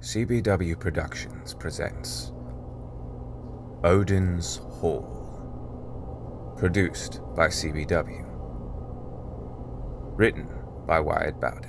CBW Productions presents Odin's Hall. Produced by CBW. Written by Wyatt Bowden.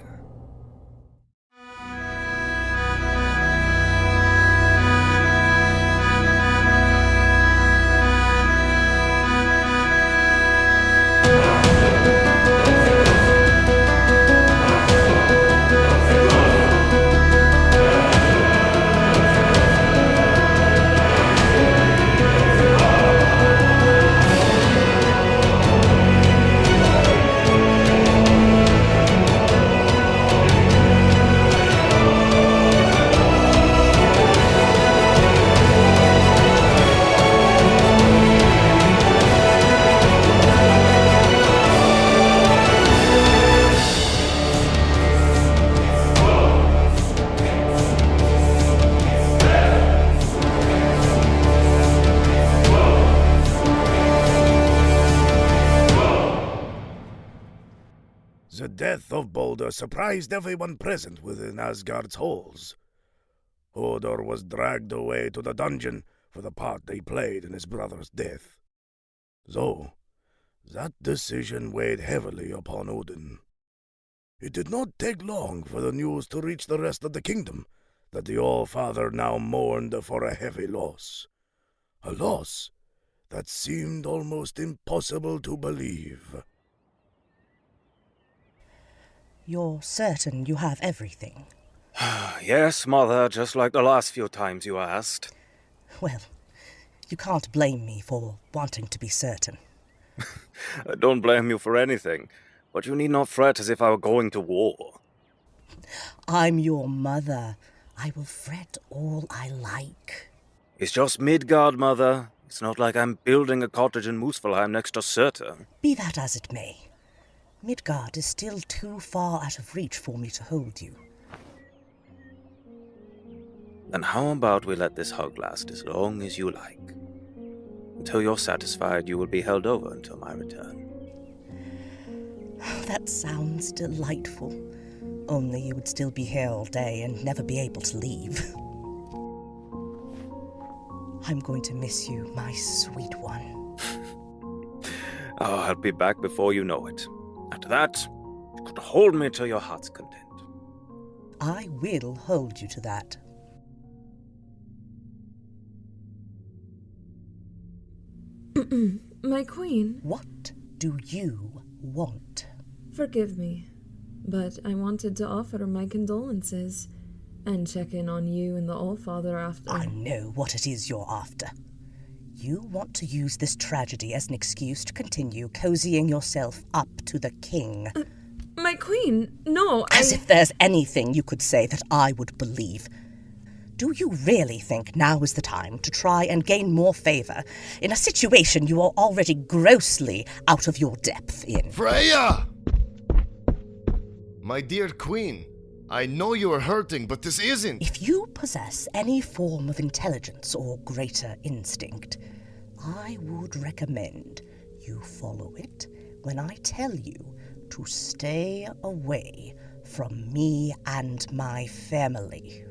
The death of Baldur surprised everyone present within Asgard's halls. Hodr was dragged away to the dungeon for the part they played in his brother's death. Though, that decision weighed heavily upon Odin. It did not take long for the news to reach the rest of the kingdom that the All-Father now mourned for a heavy loss. A loss that seemed almost impossible to believe. You're certain you have everything? Yes, Mother, just like the last few times you asked. Well, you can't blame me for wanting to be certain. I don't blame you for anything, but you need not fret as if I were going to war. I'm your mother. I will fret all I like. It's just Midgard, Mother. It's not like I'm building a cottage in Muspelheim next to Surtur. Be that as it may, Midgard is still too far out of reach for me to hold you. Then how about we let this hug last as long as you like? Until you're satisfied, you will be held over until my return. That sounds delightful. Only you would still be here all day and never be able to leave. I'm going to miss you, my sweet one. Oh, I'll be back before you know it. After that, you could hold me to your heart's content. I will hold you to that. My queen. What do you want? Forgive me, but I wanted to offer my condolences and check in on you and the All-Father after. I know what it is you're after. You want to use this tragedy as an excuse to continue cozying yourself up to the king. My queen, no, As if there's anything you could say that I would believe. Do you really think now is the time to try and gain more favor in a situation you are already grossly out of your depth in? Freyja! My dear queen, I know you are hurting, but this isn't. If you possess any form of intelligence or greater instinct, I would recommend you follow it when I tell you to stay away from me and my family.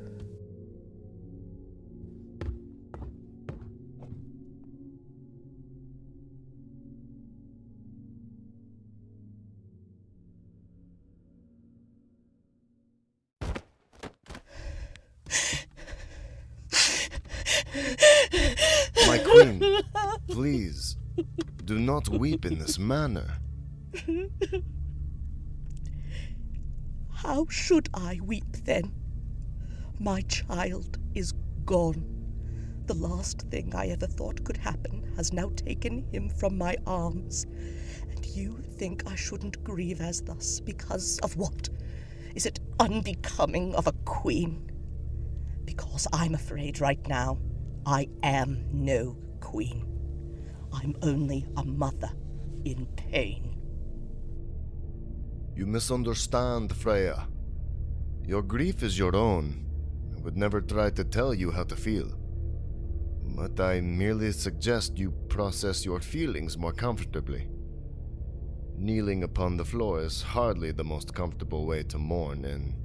My queen, please, do not weep in this manner. How should I weep then? My child is gone. The last thing I ever thought could happen has now taken him from my arms. And you think I shouldn't grieve as thus because of what? Is it unbecoming of a queen? Because I'm afraid right now I am no queen. I'm only a mother in pain. You misunderstand, Freyja. Your grief is your own. I would never try to tell you how to feel. But I merely suggest you process your feelings more comfortably. Kneeling upon the floor is hardly the most comfortable way to mourn, and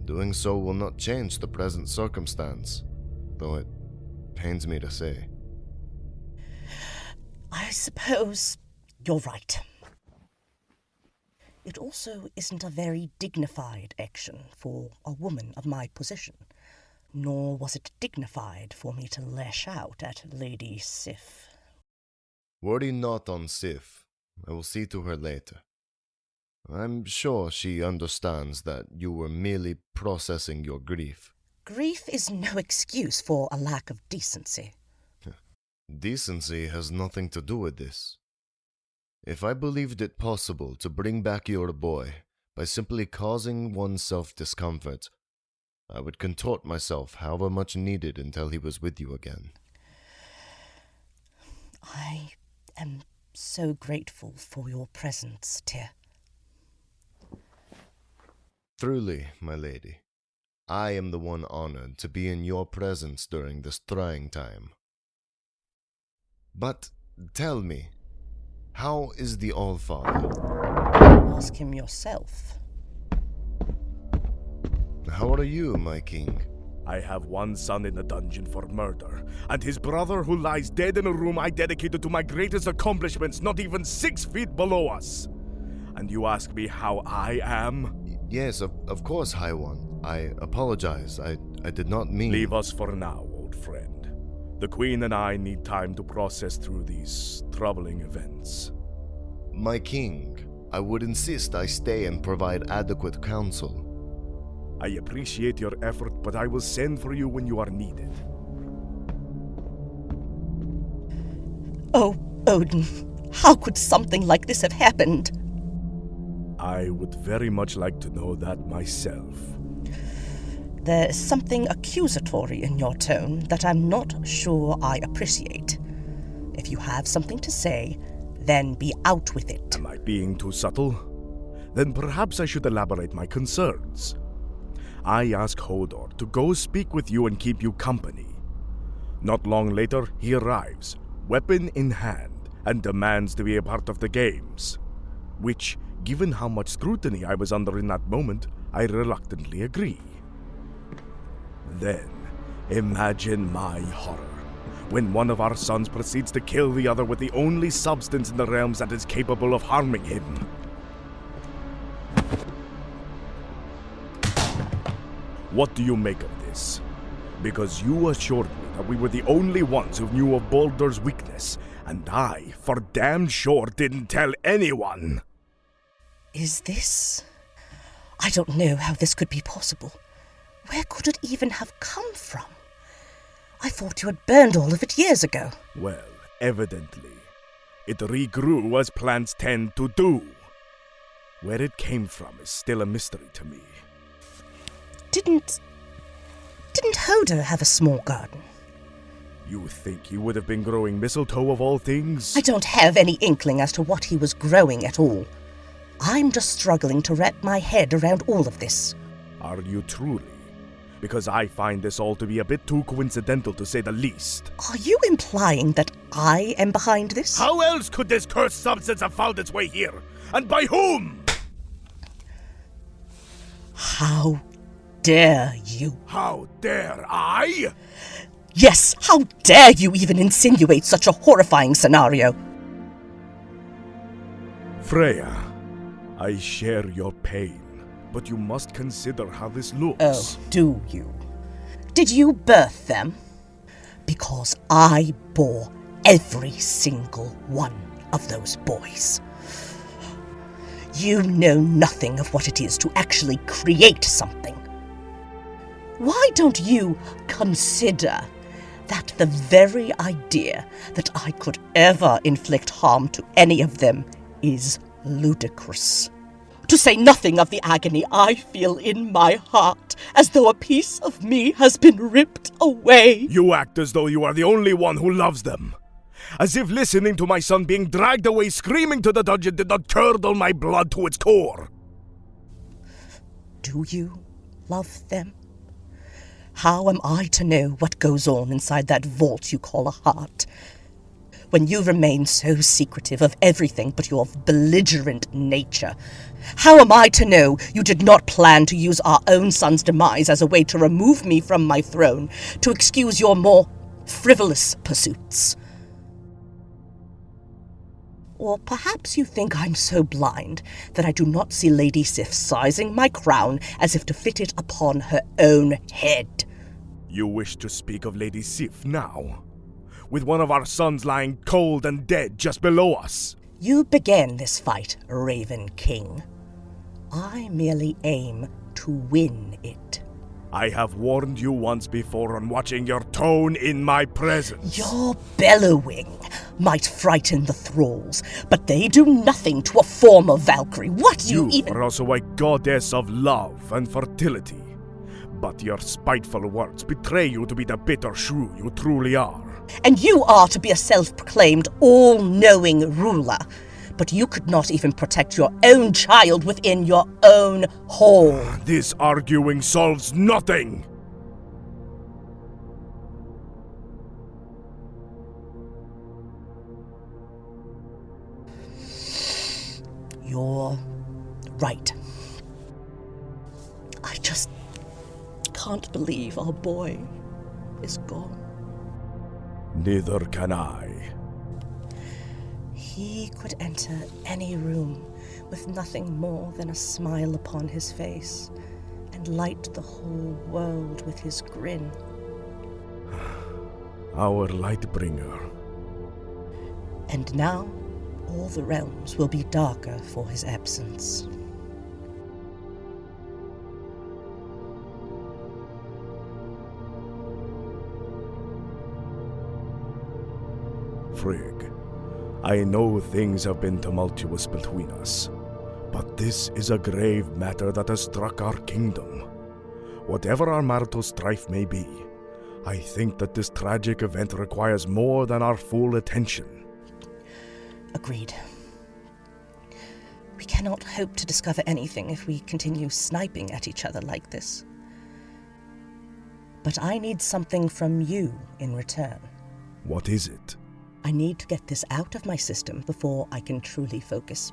Doing so will not change the present circumstance, though it pains me to say. I suppose you're right. It also isn't a very dignified action for a woman of my position, nor was it dignified for me to lash out at Lady Sif. Worry not on Sif. I will see to her later. I'm sure she understands that you were merely processing your grief. Grief is no excuse for a lack of decency. Decency has nothing to do with this. If I believed it possible to bring back your boy by simply causing oneself discomfort, I would contort myself however much needed until he was with you again. I am so grateful for your presence, Tyr. Truly, my lady, I am the one honored to be in your presence during this trying time. But tell me, how is the Allfather? Ask him yourself. How are you, my king? I have one son in the dungeon for murder, and his brother who lies dead in a room I dedicated to my greatest accomplishments not even 6 feet below us. And you ask me how I am? Yes, of course, High One. I apologize. I did not mean... Leave us for now, old friend. The Queen and I need time to process through these troubling events. My king, I would insist I stay and provide adequate counsel. I appreciate your effort, but I will send for you when you are needed. Oh, Odin, how could something like this have happened? I would very much like to know that myself. There is something accusatory in your tone that I'm not sure I appreciate. If you have something to say, then be out with it. Am I being too subtle? Then perhaps I should elaborate my concerns. I ask Hodr to go speak with you and keep you company. Not long later, he arrives, weapon in hand, and demands to be a part of the games. Which, given how much scrutiny I was under in that moment, I reluctantly agree. Then, imagine my horror when one of our sons proceeds to kill the other with the only substance in the realms that is capable of harming him. What do you make of this? Because you assured me that we were the only ones who knew of Baldur's weakness, and I, for damn sure, didn't tell anyone. Is this... I don't know how this could be possible. Where could it even have come from? I thought you had burned all of it years ago. Well, evidently. It regrew as plants tend to do. Where it came from is still a mystery to me. Didn't Hodr have a small garden? You think he would have been growing mistletoe of all things? I don't have any inkling as to what he was growing at all. I'm just struggling to wrap my head around all of this. Are you truly? Because I find this all to be a bit too coincidental, to say the least. Are you implying that I am behind this? How else could this cursed substance have found its way here? And by whom? How dare you? How dare I? Yes, how dare you even insinuate such a horrifying scenario? Freyja, I share your pain, but you must consider how this looks. Oh, do you? Did you birth them? Because I bore every single one of those boys. You know nothing of what it is to actually create something. Why don't you consider that the very idea that I could ever inflict harm to any of them is ludicrous? To say nothing of the agony I feel in my heart, as though a piece of me has been ripped away. You act as though you are the only one who loves them. As if listening to my son being dragged away screaming to the dungeon did not curdle my blood to its core. Do you love them? How am I to know what goes on inside that vault you call a heart? when you remain so secretive of everything but your belligerent nature? How am I to know you did not plan to use our own son's demise as a way to remove me from my throne, to excuse your more frivolous pursuits? Or perhaps you think I'm so blind that I do not see Lady Sif sizing my crown as if to fit it upon her own head. You wish to speak of Lady Sif now? With one of our sons lying cold and dead just below us? You began this fight, Raven King. I merely aim to win it. I have warned you once before on watching your tone in my presence. Your bellowing might frighten the thralls, but they do nothing to a former Valkyrie. What do you even— are also a goddess of love and fertility. But your spiteful words betray you to be the bitter shrew you truly are. And you are to be a self-proclaimed all-knowing ruler. But you could not even protect your own child within your own hall. This arguing solves nothing! You're right. I just can't believe our boy is gone. Neither can I. He could enter any room with nothing more than a smile upon his face and light the whole world with his grin. Our Lightbringer. And now all the realms will be darker for his absence. Frigg, I know things have been tumultuous between us, but this is a grave matter that has struck our kingdom. Whatever our marital strife may be, I think that this tragic event requires more than our full attention. Agreed. We cannot hope to discover anything if we continue sniping at each other like this. But I need something from you in return. What is it? I need to get this out of my system before I can truly focus.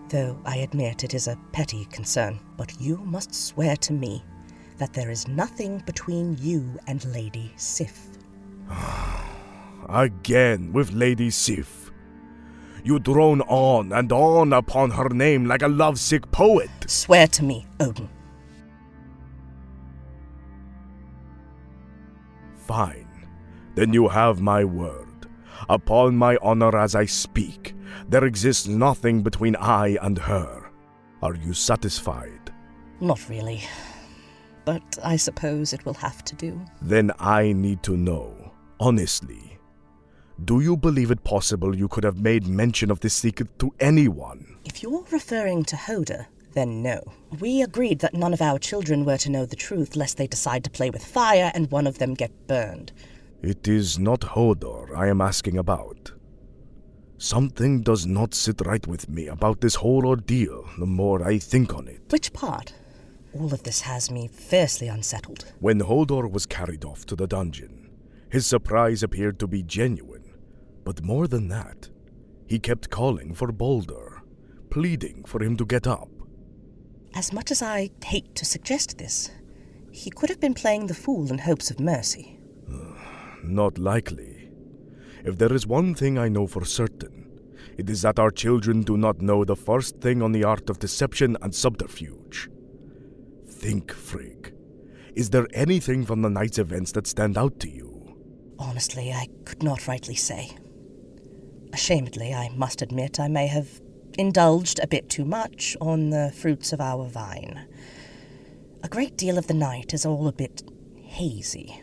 Though I admit it is a petty concern, but you must swear to me that there is nothing between you and Lady Sif. Again with Lady Sif. You drone on and on upon her name like a lovesick poet. Swear to me, Odin. Fine. Then you have my word. Upon my honor as I speak, there exists nothing between I and her. Are you satisfied? Not really. But I suppose it will have to do. Then I need to know, honestly. Do you believe it possible you could have made mention of this secret to anyone? If you're referring to Hodr, then no. We agreed that none of our children were to know the truth lest they decide to play with fire and one of them get burned. It is not Hodr I am asking about. Something does not sit right with me about this whole ordeal the more I think on it. Which part? All of this has me fiercely unsettled. When Hodr was carried off to the dungeon, his surprise appeared to be genuine. But more than that, he kept calling for Baldur, pleading for him to get up. As much as I hate to suggest this, he could have been playing the fool in hopes of mercy. Not likely. If there is one thing I know for certain, it is that our children do not know the first thing on the art of deception and subterfuge. Think, Frigg. Is there anything from the night's events that stand out to you? Honestly, I could not rightly say. Ashamedly, I must admit I may have indulged a bit too much on the fruits of our vine. A great deal of the night is all a bit hazy.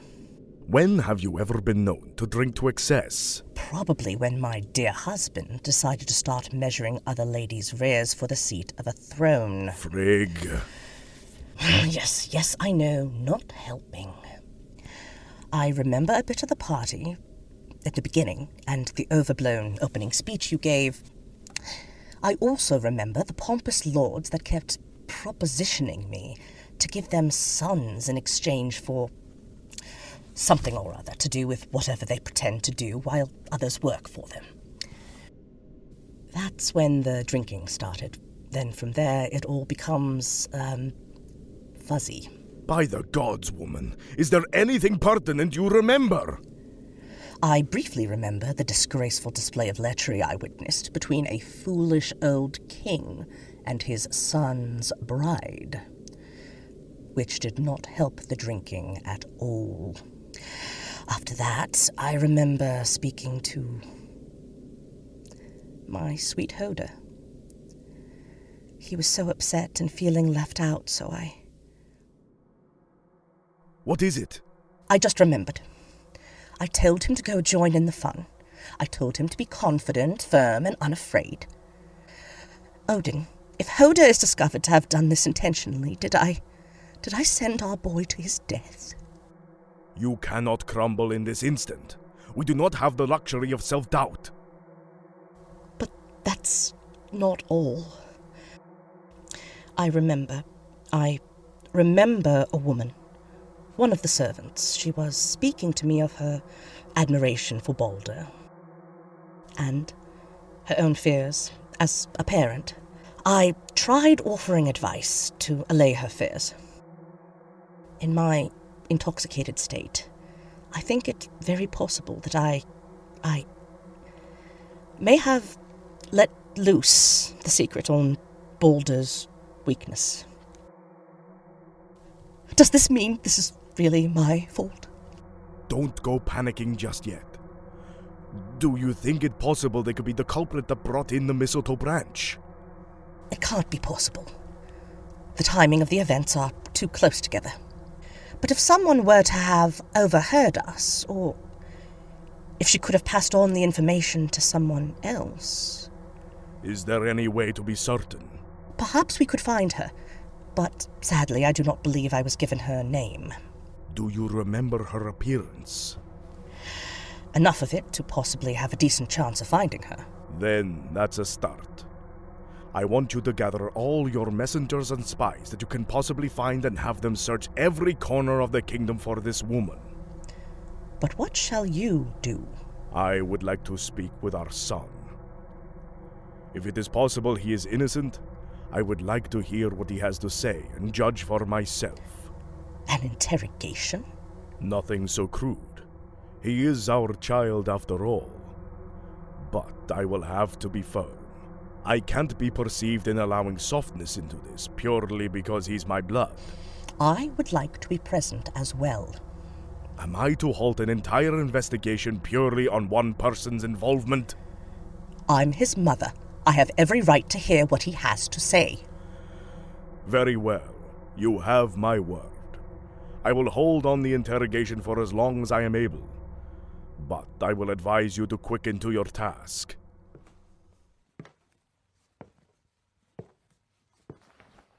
When have you ever been known to drink to excess? Probably when my dear husband decided to start measuring other ladies' rears for the seat of a throne. Frigg. Yes, I know, not helping. I remember a bit of the party at the beginning and the overblown opening speech you gave. I also remember the pompous lords that kept propositioning me to give them sons in exchange for something or other to do with whatever they pretend to do while others work for them. That's when the drinking started. Then from there, it all becomes, fuzzy. By the gods, woman, is there anything pertinent you remember? I briefly remember the disgraceful display of lechery I witnessed between a foolish old king and his son's bride, which did not help the drinking at all. After that, I remember speaking to my sweet Hodr. He was so upset and feeling left out, so What is it? I just remembered. I told him to go join in the fun. I told him to be confident, firm, and unafraid. Odin, if Hodr is discovered to have done this intentionally, did I send our boy to his death? You cannot crumble in this instant. We do not have the luxury of self-doubt. But that's not all. I remember a woman, one of the servants. She was speaking to me of her admiration for Baldur and her own fears as a parent. I tried offering advice to allay her fears. In my intoxicated state, I think it very possible that I may have let loose the secret on Baldur's weakness. Does this mean this is really my fault? Don't go panicking just yet. Do you think it possible they could be the culprit that brought in the mistletoe branch? It can't be possible. The timing of the events are too close together. But if someone were to have overheard us, or if she could have passed on the information to someone else... Is there any way to be certain? Perhaps we could find her, but sadly I do not believe I was given her name. Do you remember her appearance? Enough of it to possibly have a decent chance of finding her. Then that's a start. I want you to gather all your messengers and spies that you can possibly find and have them search every corner of the kingdom for this woman. But what shall you do? I would like to speak with our son. If it is possible he is innocent, I would like to hear what he has to say and judge for myself. An interrogation? Nothing so crude. He is our child after all. But I will have to be firm. I can't be perceived in allowing softness into this purely because he's my blood. I would like to be present as well. Am I to halt an entire investigation purely on one person's involvement? I'm his mother. I have every right to hear what he has to say. Very well. You have my word. I will hold on the interrogation for as long as I am able. But I will advise you to quicken to your task.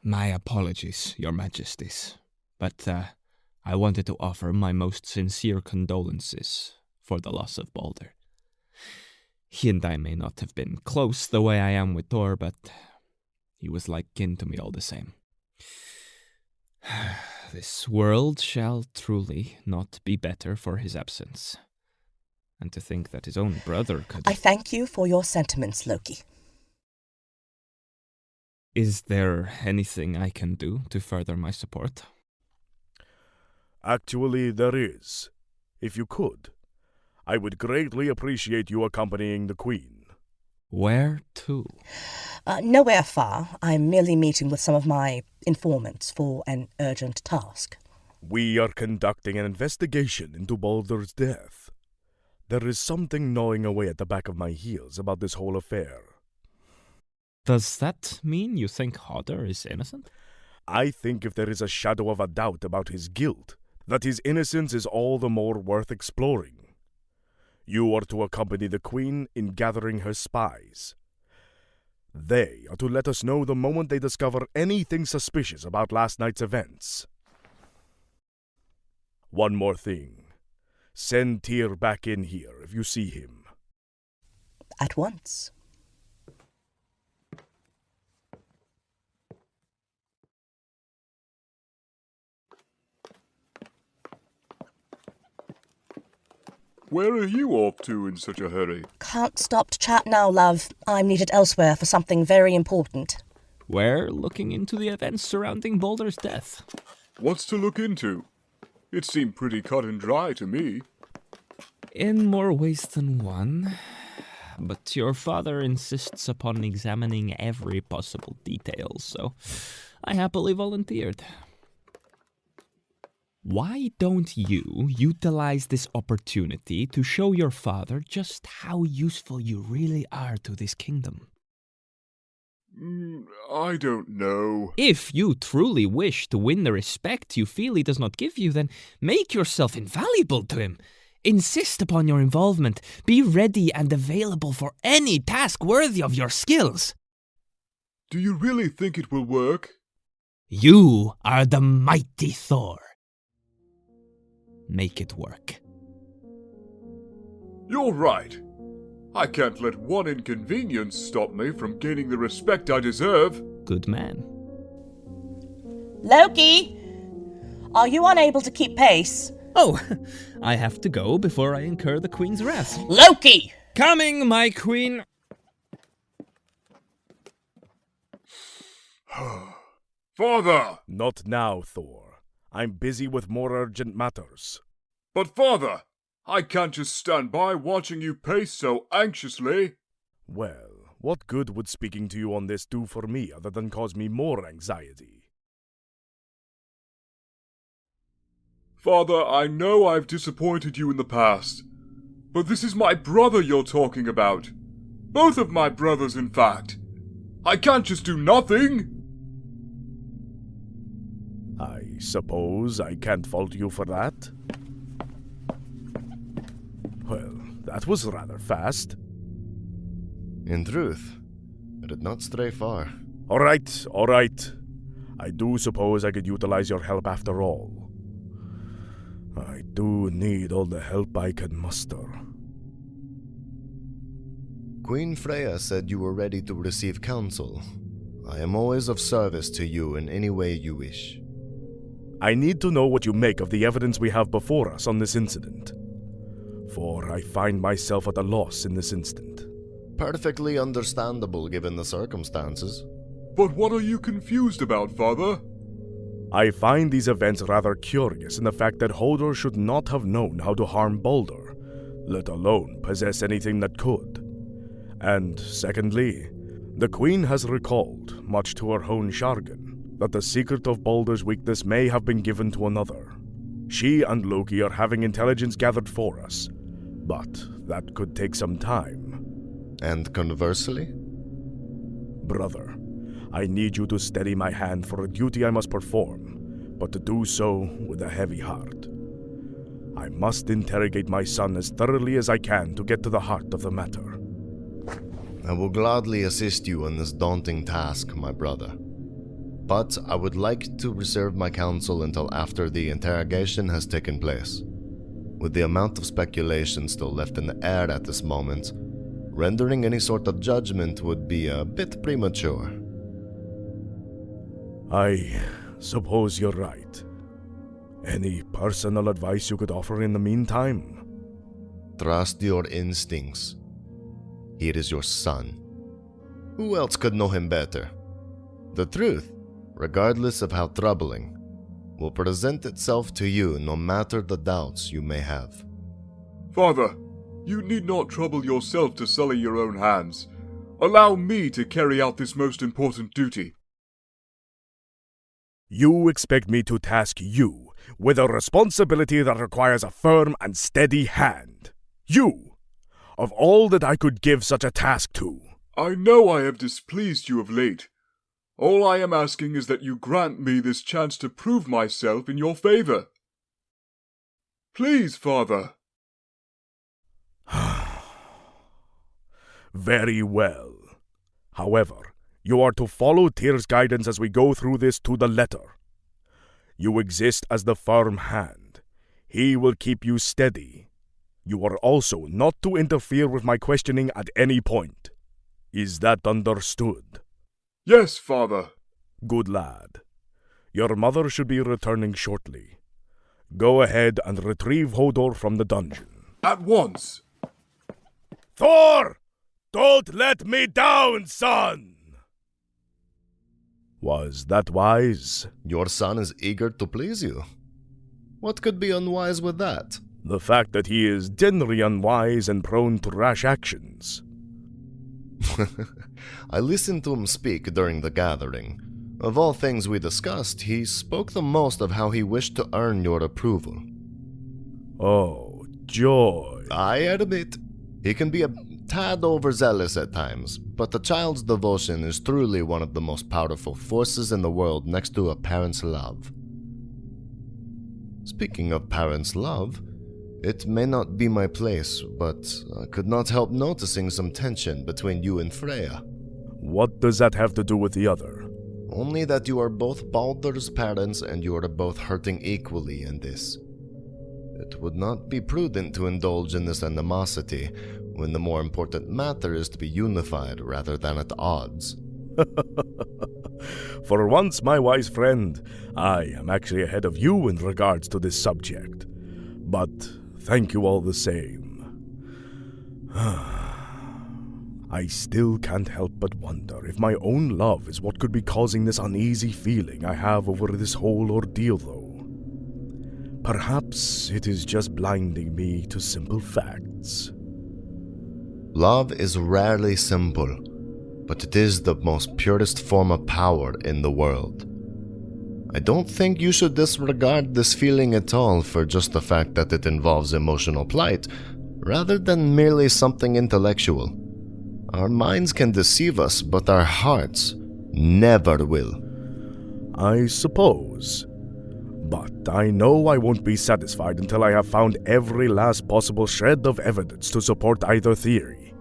My apologies, Your Majesties, but I wanted to offer my most sincere condolences for the loss of Baldur. He and I may not have been close the way I am with Thor, but he was like kin to me all the same. This world shall truly not be better for his absence. And to think that his own brother could... I thank you for your sentiments, Loki. Is there anything I can do to further my support? Actually, there is. If you could, I would greatly appreciate you accompanying the Queen. Where to? Nowhere far. I'm merely meeting with some of my informants for an urgent task. We are conducting an investigation into Baldur's death. There is something gnawing away at the back of my heels about this whole affair. Does that mean you think Hodr is innocent? I think if there is a shadow of a doubt about his guilt, that his innocence is all the more worth exploring. You are to accompany the Queen in gathering her spies. They are to let us know the moment they discover anything suspicious about last night's events. One more thing. Send Tyr back in here if you see him. At once. Where are you off to in such a hurry? Can't stop to chat now, love. I'm needed elsewhere for something very important. We're looking into the events surrounding Baldur's death. What's to look into? It seemed pretty cut and dry to me. In more ways than one. But your father insists upon examining every possible detail, so I happily volunteered. Why don't you utilize this opportunity to show your father just how useful you really are to this kingdom? I don't know. If you truly wish to win the respect you feel he does not give you, then make yourself invaluable to him. Insist upon your involvement. Be ready and available for any task worthy of your skills. Do you really think it will work? You are the mighty Thor. Make it work. You're right. I can't let one inconvenience stop me from gaining the respect I deserve. Good man. Loki! Are you unable to keep pace? Oh, I have to go before I incur the Queen's wrath. Loki! Coming, my Queen! Father! Not now, Thor. I'm busy with more urgent matters. But father, I can't just stand by watching you pace so anxiously. Well, what good would speaking to you on this do for me other than cause me more anxiety? Father, I know I've disappointed you in the past, but this is my brother you're talking about. Both of my brothers, in fact. I can't just do nothing. I suppose I can't fault you for that. Well, that was rather fast. In truth, I did not stray far. All right. I do suppose I could utilize your help after all. I do need all the help I can muster. Queen Freyja said you were ready to receive counsel. I am always of service to you in any way you wish. I need to know what you make of the evidence we have before us on this incident. For I find myself at a loss in this instant. Perfectly understandable given the circumstances. But what are you confused about, Father? I find these events rather curious in the fact that Hodr should not have known how to harm Baldur, let alone possess anything that could. And secondly, the Queen has recalled, much to her own chagrin, that the secret of Baldur's weakness may have been given to another. She and Loki are having intelligence gathered for us, but that could take some time. And conversely? Brother, I need you to steady my hand for a duty I must perform, but to do so with a heavy heart. I must interrogate my son as thoroughly as I can to get to the heart of the matter. I will gladly assist you in this daunting task, my brother. But I would like to reserve my counsel until after the interrogation has taken place. With the amount of speculation still left in the air at this moment, rendering any sort of judgment would be a bit premature. I suppose you're right. Any personal advice you could offer in the meantime? Trust your instincts. He is your son. Who else could know him better? The truth, regardless of how troubling, will present itself to you no matter the doubts you may have. Father, you need not trouble yourself to sully your own hands. Allow me to carry out this most important duty. You expect me to task you with a responsibility that requires a firm and steady hand. You, of all that I could give such a task to. I know I have displeased you of late. All I am asking is that you grant me this chance to prove myself in your favor. Please, Father. Very well. However, you are to follow Tyr's guidance as we go through this to the letter. You exist as the firm hand. He will keep you steady. You are also not to interfere with my questioning at any point. Is that understood? Yes, Father. Good lad. Your mother should be returning shortly. Go ahead and retrieve Hodr from the dungeon. At once. Thor! Don't let me down, son! Was that wise? Your son is eager to please you. What could be unwise with that? The fact that he is generally unwise and prone to rash actions. I listened to him speak during the gathering. Of all things we discussed, he spoke the most of how he wished to earn your approval. Oh, joy. I admit, he can be a tad overzealous at times, but a child's devotion is truly one of the most powerful forces in the world next to a parent's love. Speaking of parents' love, it may not be my place, but I could not help noticing some tension between you and Freyja. What does that have to do with the other? Only that you are both Baldur's parents and you are both hurting equally in this. It would not be prudent to indulge in this animosity when the more important matter is to be unified rather than at odds. For once, my wise friend, I am actually ahead of you in regards to this subject. But thank you all the same. I still can't help but wonder if my own love is what could be causing this uneasy feeling I have over this whole ordeal, though. Perhaps it is just blinding me to simple facts. Love is rarely simple, but it is the most purest form of power in the world. I don't think you should disregard this feeling at all for just the fact that it involves emotional plight, rather than merely something intellectual. Our minds can deceive us, but our hearts never will. I suppose. But I know I won't be satisfied until I have found every last possible shred of evidence to support either theory.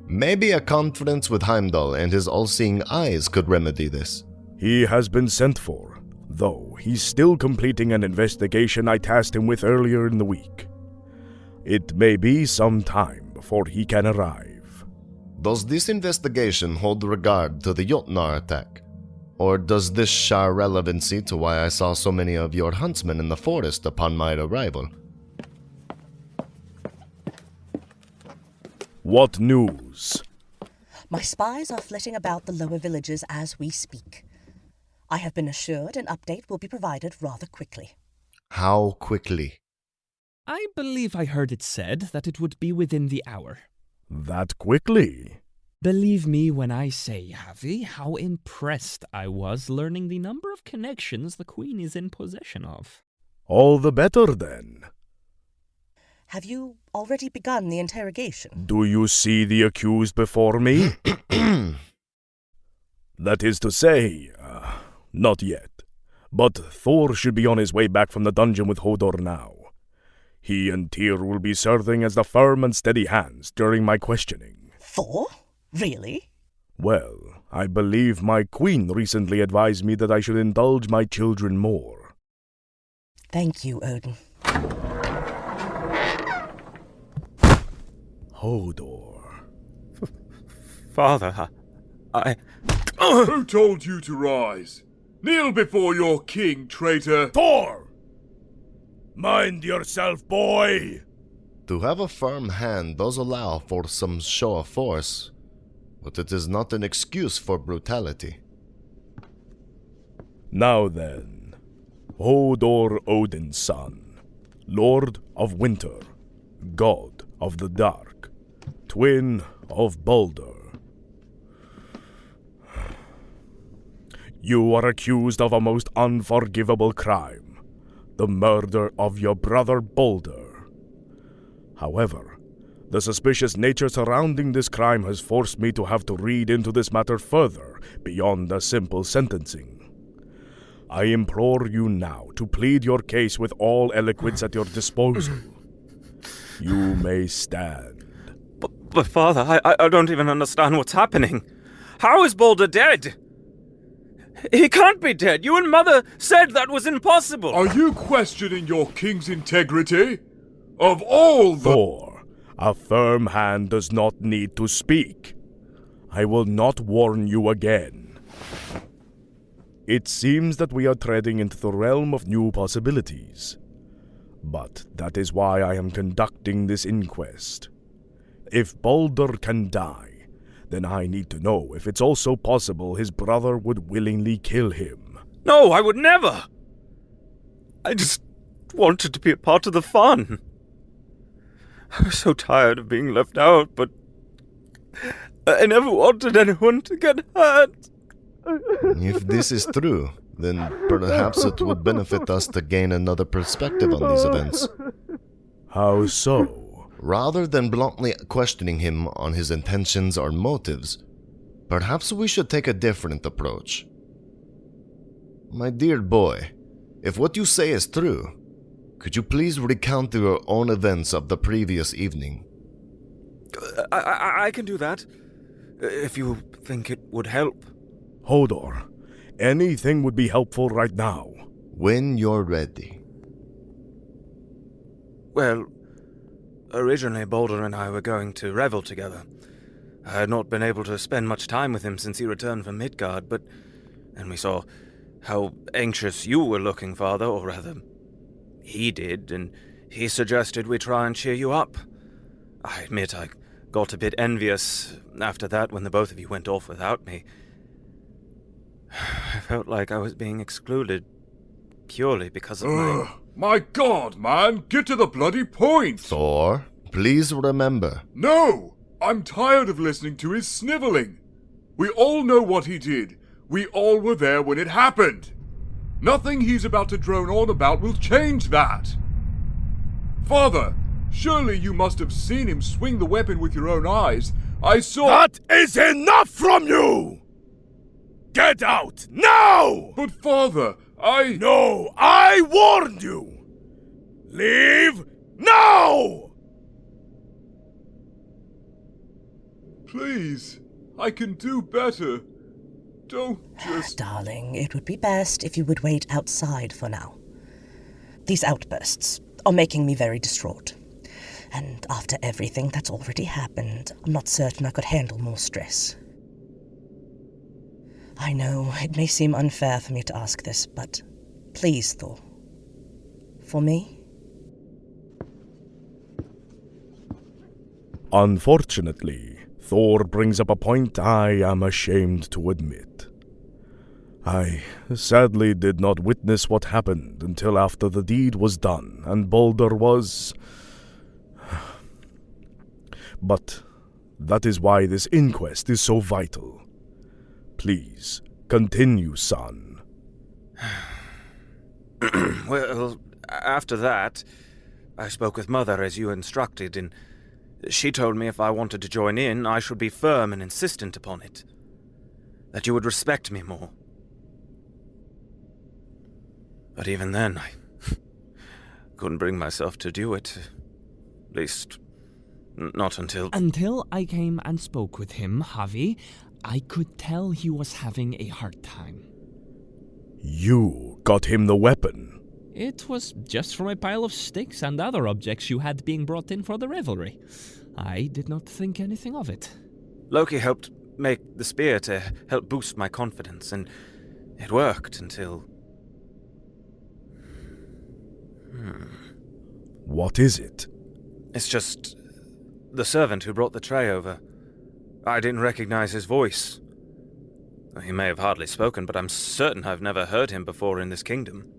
Maybe a conference with Heimdall and his all-seeing eyes could remedy this. He has been sent for, though he's still completing an investigation I tasked him with earlier in the week. It may be some time before he can arrive. Does this investigation hold regard to the Jotnar attack? Or does this share relevancy to why I saw so many of your huntsmen in the forest upon my arrival? What news? My spies are flitting about the lower villages as we speak. I have been assured an update will be provided rather quickly. How quickly? I believe I heard it said that it would be within the hour. That quickly? Believe me when I say, Javi, how impressed I was learning the number of connections the Queen is in possession of. All the better, then. Have you already begun the interrogation? Do you see the accused before me? That is to say, not yet. But Thor should be on his way back from the dungeon with Hodr now. He and Tyr will be serving as the firm and steady hands during my questioning. Thor? Really? Well, I believe my queen recently advised me that I should indulge my children more. Thank you, Odin. Hodr. Father, I... Who told you to rise? Kneel before your king, traitor! Thor! Mind yourself, boy! To have a firm hand does allow for some show of force, but it is not an excuse for brutality. Now then, Hodr Odin's son, Lord of Winter, God of the Dark, twin of Baldur. You are accused of a most unforgivable crime, the murder of your brother Baldur. However, the suspicious nature surrounding this crime has forced me to have to read into this matter further beyond a simple sentencing. I implore you now to plead your case with all eloquence at your disposal. You may stand. But Father, I don't even understand what's happening. How is Baldur dead? He can't be dead. You and Mother said that was impossible. Are you questioning your king's integrity? Of all the... Thor, a firm hand does not need to speak. I will not warn you again. It seems that we are treading into the realm of new possibilities. But that is why I am conducting this inquest. If Baldur can die, then I need to know if it's also possible his brother would willingly kill him. No, I would never! I just wanted to be a part of the fun. I was so tired of being left out, but I never wanted anyone to get hurt. If this is true, then perhaps it would benefit us to gain another perspective on these events. How so? Rather than bluntly questioning him on his intentions or motives, perhaps we should take a different approach. My dear boy, if what you say is true, could you please recount your own events of the previous evening? I can do that, if you think it would help. Hodr, anything would be helpful right now. When you're ready. Well, originally Baldur and I were going to revel together. I had not been able to spend much time with him since he returned from Midgard, and we saw how anxious you were looking, father, or rather, he did, and he suggested we try and cheer you up. I admit I got a bit envious after that when the both of you went off without me. I felt like I was being excluded purely because of My God, man, get to the bloody point! Thor, please remember. No! I'm tired of listening to his sniveling. We all know what he did. We all were there when it happened. Nothing he's about to drone on about will change that. Father, surely you must have seen him swing the weapon with your own eyes. I saw— That is enough from you! Get out, now! But father, No, I warned you! Leave, now! Please, I can do better. Don't just— Darling, it would be best if you would wait outside for now. These outbursts are making me very distraught. And after everything that's already happened, I'm not certain I could handle more stress. I know it may seem unfair for me to ask this, but please, Thor. For me? Unfortunately, Thor brings up a point I am ashamed to admit. I sadly did not witness what happened until after the deed was done and Baldur was— But that is why this inquest is so vital. Please, continue, son. Well, after that, I spoke with Mother as you instructed, and she told me if I wanted to join in, I should be firm and insistent upon it. That you would respect me more. But even then, I couldn't bring myself to do it. At least, not until— Until I came and spoke with him, Javi, I could tell he was having a hard time. You got him the weapon. It was just from a pile of sticks and other objects you had being brought in for the revelry. I did not think anything of it. Loki helped make the spear to help boost my confidence, and it worked until— What is it? It's just the servant who brought the tray over. I didn't recognize his voice. He may have hardly spoken, but I'm certain I've never heard him before in this kingdom.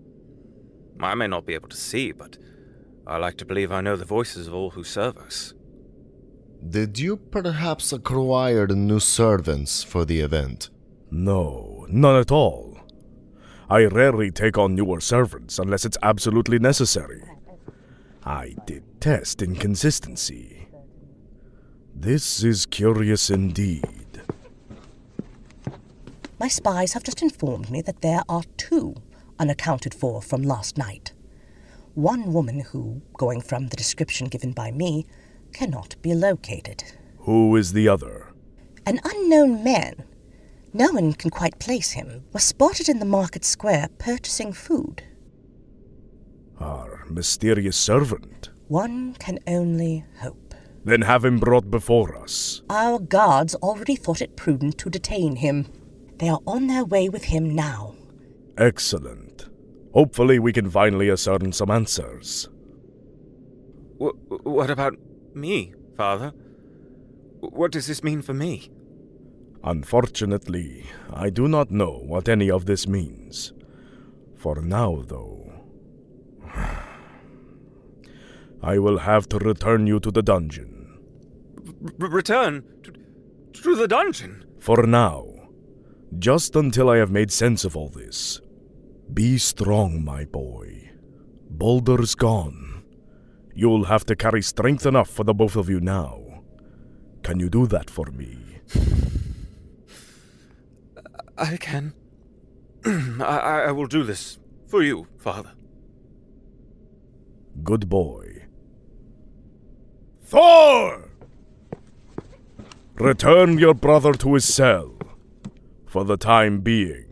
I may not be able to see, but I like to believe I know the voices of all who serve us. Did you perhaps acquire new servants for the event? No, none at all. I rarely take on newer servants unless it's absolutely necessary. I detest inconsistency. This is curious indeed. My spies have just informed me that there are 2 unaccounted for from last night. One woman who, going from the description given by me, cannot be located. Who is the other? An unknown man, no one can quite place him, was spotted in the market square purchasing food. Our mysterious servant. One can only hope. Then have him brought before us. Our guards already thought it prudent to detain him. They are on their way with him now. Excellent. Hopefully we can finally ascertain some answers. What about me, Father? What does this mean for me? Unfortunately, I do not know what any of this means. For now, though, I will have to return you to the dungeon. Return? To the dungeon? For now. Just until I have made sense of all this. Be strong, my boy. Baldur's gone. You'll have to carry strength enough for the both of you now. Can you do that for me? I can. I will do this for you, Father. Good boy. Thor! Return your brother to his cell. For the time being.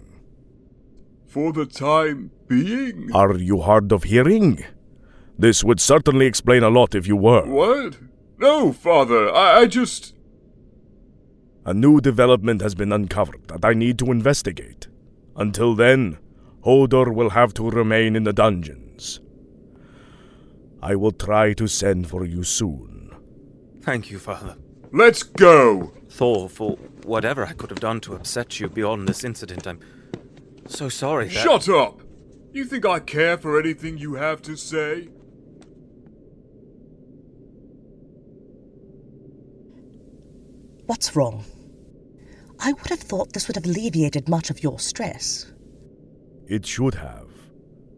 For the time being? Are you hard of hearing? This would certainly explain a lot if you were. What? No, Father, I just... A new development has been uncovered that I need to investigate. Until then, Hodr will have to remain in the dungeons. I will try to send for you soon. Thank you, Father. Let's go! Thor, for whatever I could have done to upset you beyond this incident, I'm so sorry that... Shut up! You think I care for anything you have to say? What's wrong? I would have thought this would have alleviated much of your stress. It should have.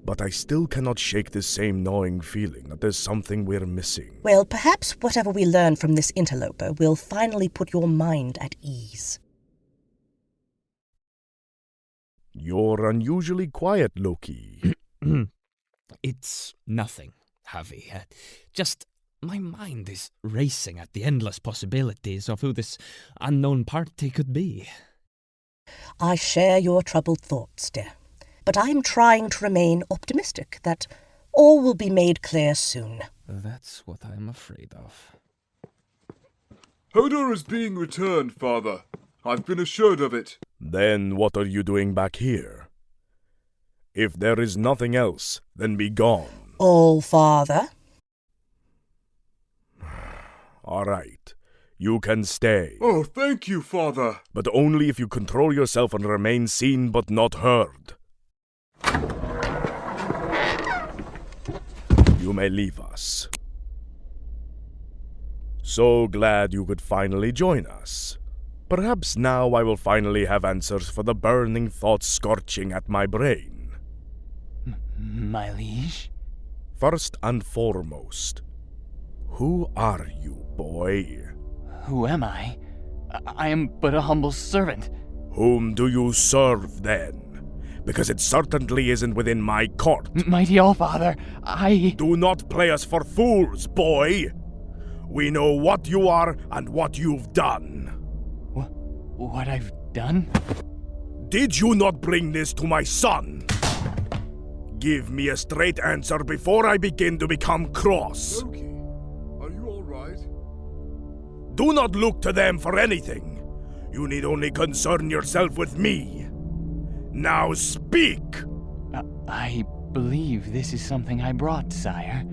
But I still cannot shake this same gnawing feeling that there's something we're missing. Well, perhaps whatever we learn from this interloper will finally put your mind at ease. You're unusually quiet, Loki. It's nothing, Javi. Just my mind is racing at the endless possibilities of who this unknown party could be. I share your troubled thoughts, dear. But I am trying to remain optimistic that all will be made clear soon. That's what I'm afraid of. Hodr is being returned, Father. I've been assured of it. Then what are you doing back here? If there is nothing else, then be gone. All, Father? All right. You can stay. Oh, thank you, Father. But only if you control yourself and remain seen but not heard. You may leave us. So glad you could finally join us. Perhaps now I will finally have answers for the burning thoughts scorching at my brain. My liege? First and foremost, who are you, boy? Who am I? I am but a humble servant. Whom do you serve, then? Because it certainly isn't within my court. Mighty Allfather, I... Do not play us for fools, boy! We know what you are and what you've done. What I've done? Did you not bring this to my son? Give me a straight answer before I begin to become cross. Loki, are you all right? Do not look to them for anything. You need only concern yourself with me. Now speak! I believe this is something I brought, sire.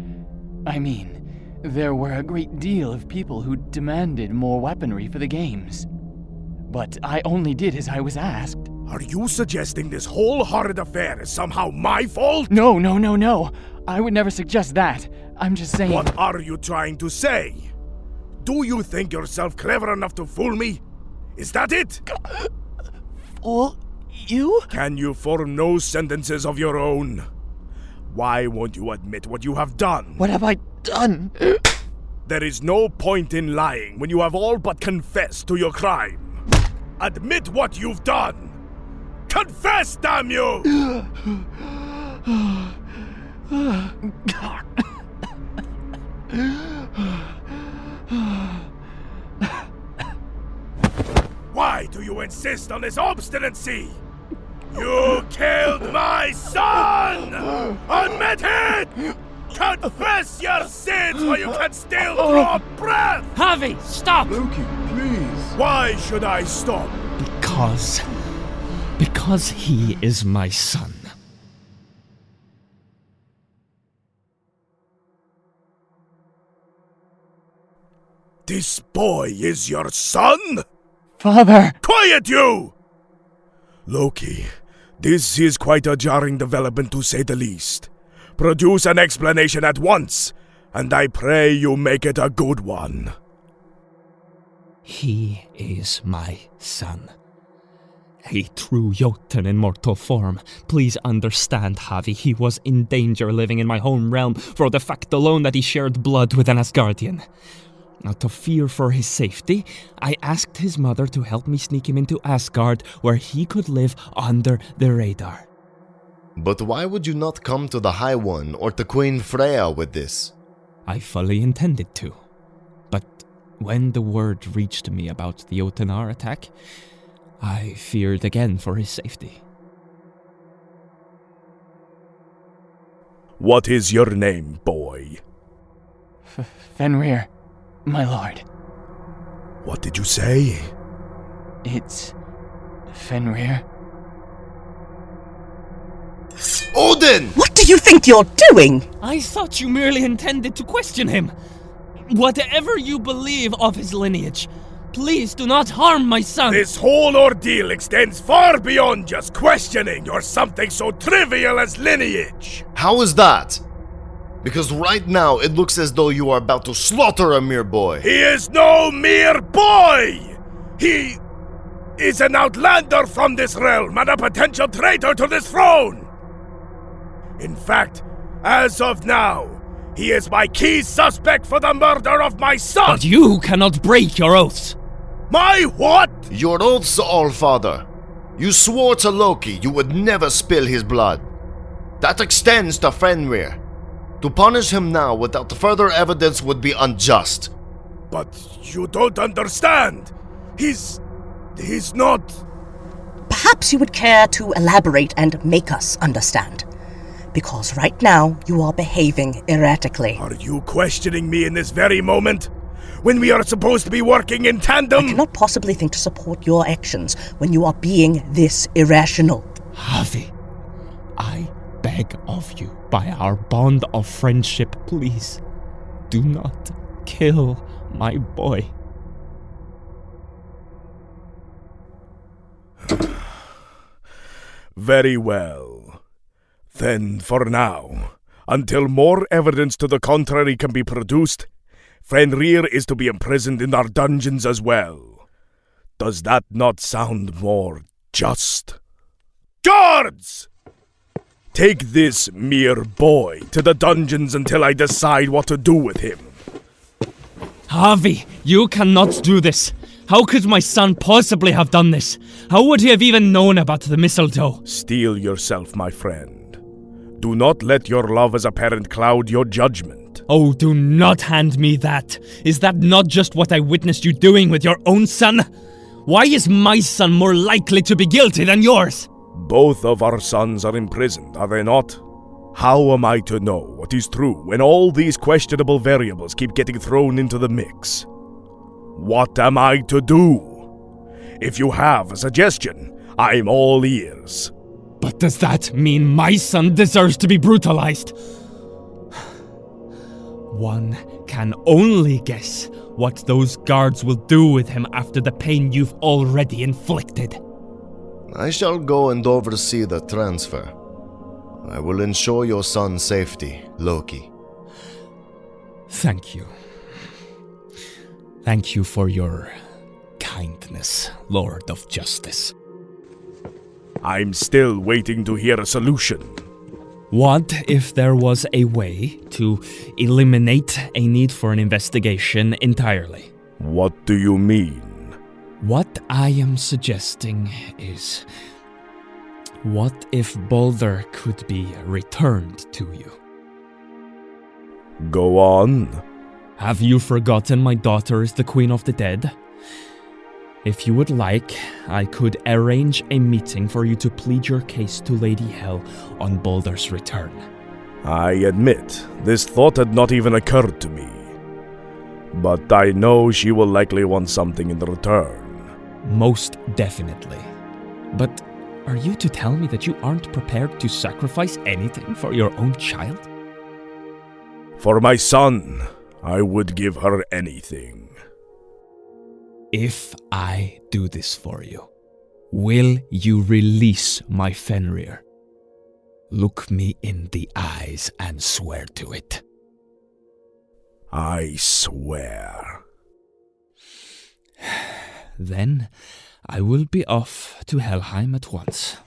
I mean, there were a great deal of people who demanded more weaponry for the games. But I only did as I was asked. Are you suggesting this whole horrid affair is somehow my fault? No. I would never suggest that. I'm just saying... What are you trying to say? Do you think yourself clever enough to fool me? Is that it? Fool you? Can you form no sentences of your own? Why won't you admit what you have done? What have I done? There is no point in lying when you have all but confessed to your crime. Admit what you've done! Confess, damn you! Why do you insist on this obstinacy? You killed my son! Admit it! Confess your sins while you can still draw breath! Javi, stop! Loki, please. Why should I stop? Because he is my son. This boy is your son? Father! Quiet, you! Loki, this is quite a jarring development to say the least. Produce an explanation at once, and I pray you make it a good one. He is my son. A true Jotun in mortal form. Please understand, Javi, he was in danger living in my home realm for the fact alone that he shared blood with an Asgardian. Out of fear for his safety, I asked his mother to help me sneak him into Asgard, where he could live under the radar. But why would you not come to the High One or to Queen Freyja with this? I fully intended to. But when the word reached me about the Jotunar attack, I feared again for his safety. What is your name, boy? Fenrir, my lord. What did you say? It's Fenrir. Odin! What do you think you're doing? I thought you merely intended to question him. Whatever you believe of his lineage, please do not harm my son. This whole ordeal extends far beyond just questioning or something so trivial as lineage. How is that? Because right now it looks as though you are about to slaughter a mere boy. He is no mere boy! He is an outlander from this realm and a potential traitor to this throne! In fact, as of now, he is my key suspect for the murder of my son! But you cannot break your oaths! My what? Your oaths, Allfather. You swore to Loki you would never spill his blood. That extends to Fenrir. To punish him now without further evidence would be unjust. But you don't understand. He's not... Perhaps you would care to elaborate and make us understand. Because right now, you are behaving erratically. Are you questioning me in this very moment? When we are supposed to be working in tandem? I cannot possibly think to support your actions when you are being this irrational. Javi, I beg of you, by our bond of friendship, please, do not kill my boy. Very well. Then, for now, until more evidence to the contrary can be produced, Fenrir is to be imprisoned in our dungeons as well. Does that not sound more just? Guards! Take this mere boy to the dungeons until I decide what to do with him. Javi, you cannot do this. How could my son possibly have done this? How would he have even known about the mistletoe? Steel yourself, my friend. Do not let your love as a parent cloud your judgment. Oh, do not hand me that. Is that not just what I witnessed you doing with your own son? Why is my son more likely to be guilty than yours? Both of our sons are imprisoned, are they not? How am I to know what is true when all these questionable variables keep getting thrown into the mix? What am I to do? If you have a suggestion, I'm all ears. But does that mean my son deserves to be brutalized? One can only guess what those guards will do with him after the pain you've already inflicted. I shall go and oversee the transfer. I will ensure your son's safety, Loki. Thank you. Thank you for your kindness, Lord of Justice. I'm still waiting to hear a solution. What if there was a way to eliminate a need for an investigation entirely? What do you mean? What I am suggesting is, what if Baldur could be returned to you? Go on. Have you forgotten my daughter is the Queen of the Dead? If you would like, I could arrange a meeting for you to plead your case to Lady Hel on Baldur's return. I admit, this thought had not even occurred to me. But I know she will likely want something in return. Most definitely. But are you to tell me that you aren't prepared to sacrifice anything for your own child? For my son, I would give her anything. If I do this for you, will you release my Fenrir? Look me in the eyes and swear to it. I swear. Then I will be off to Helheim at once.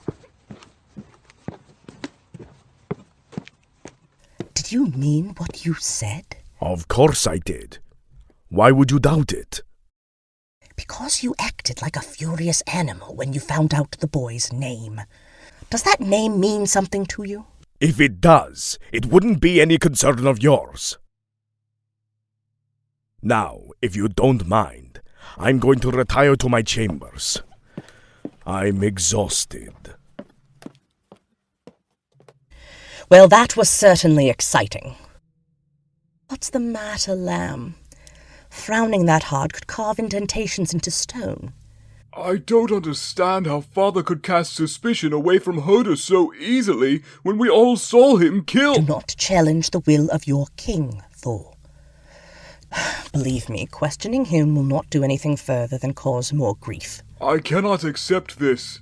Did you mean what you said? Of course I did. Why would you doubt it? Because you acted like a furious animal when you found out the boy's name. Does that name mean something to you? If it does, it wouldn't be any concern of yours. Now, if you don't mind, I'm going to retire to my chambers. I'm exhausted. Well, that was certainly exciting. What's the matter, lamb? Frowning that hard could carve indentations into stone. I don't understand how Father could cast suspicion away from Hodr so easily when we all saw him killed. Do not challenge the will of your king, Thor. Believe me, questioning him will not do anything further than cause more grief. I cannot accept this.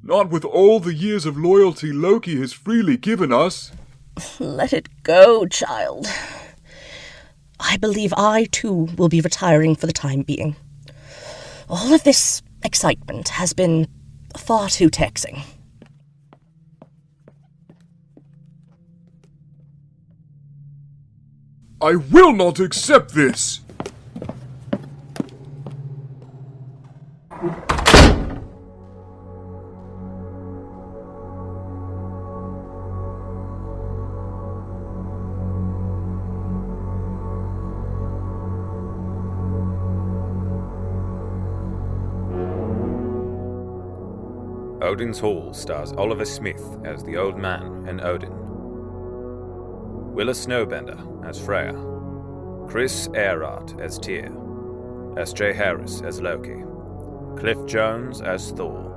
Not with all the years of loyalty Loki has freely given us. Let it go, child. I believe I, too, will be retiring for the time being. All of this excitement has been far too taxing. I will not accept this! Odin's Hall stars Oliver Smith as the Old Man and Odin. Willa Snowbender as Freyja. Chris Aireart as Tyr. S.J. Harris as Loki. Cliff Jones as Thor.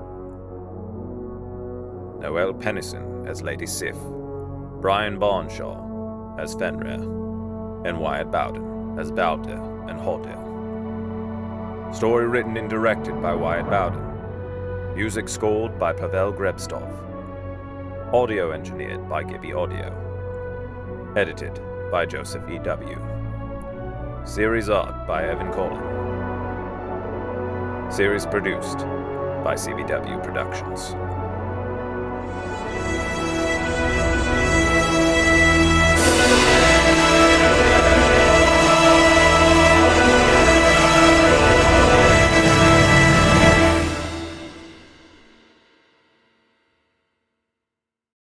Noelle Pennison as Lady Sif. Brian Barnshaw as Fenrir. And Wyatt Bowden as Baldur and Hodr. Story written and directed by Wyatt Bowden. Music scored by Pavel Grebstov. Audio engineered by Gibby Audio. Edited by Joseph E.W. Series art by Evan Colin. Series produced by CBW Productions.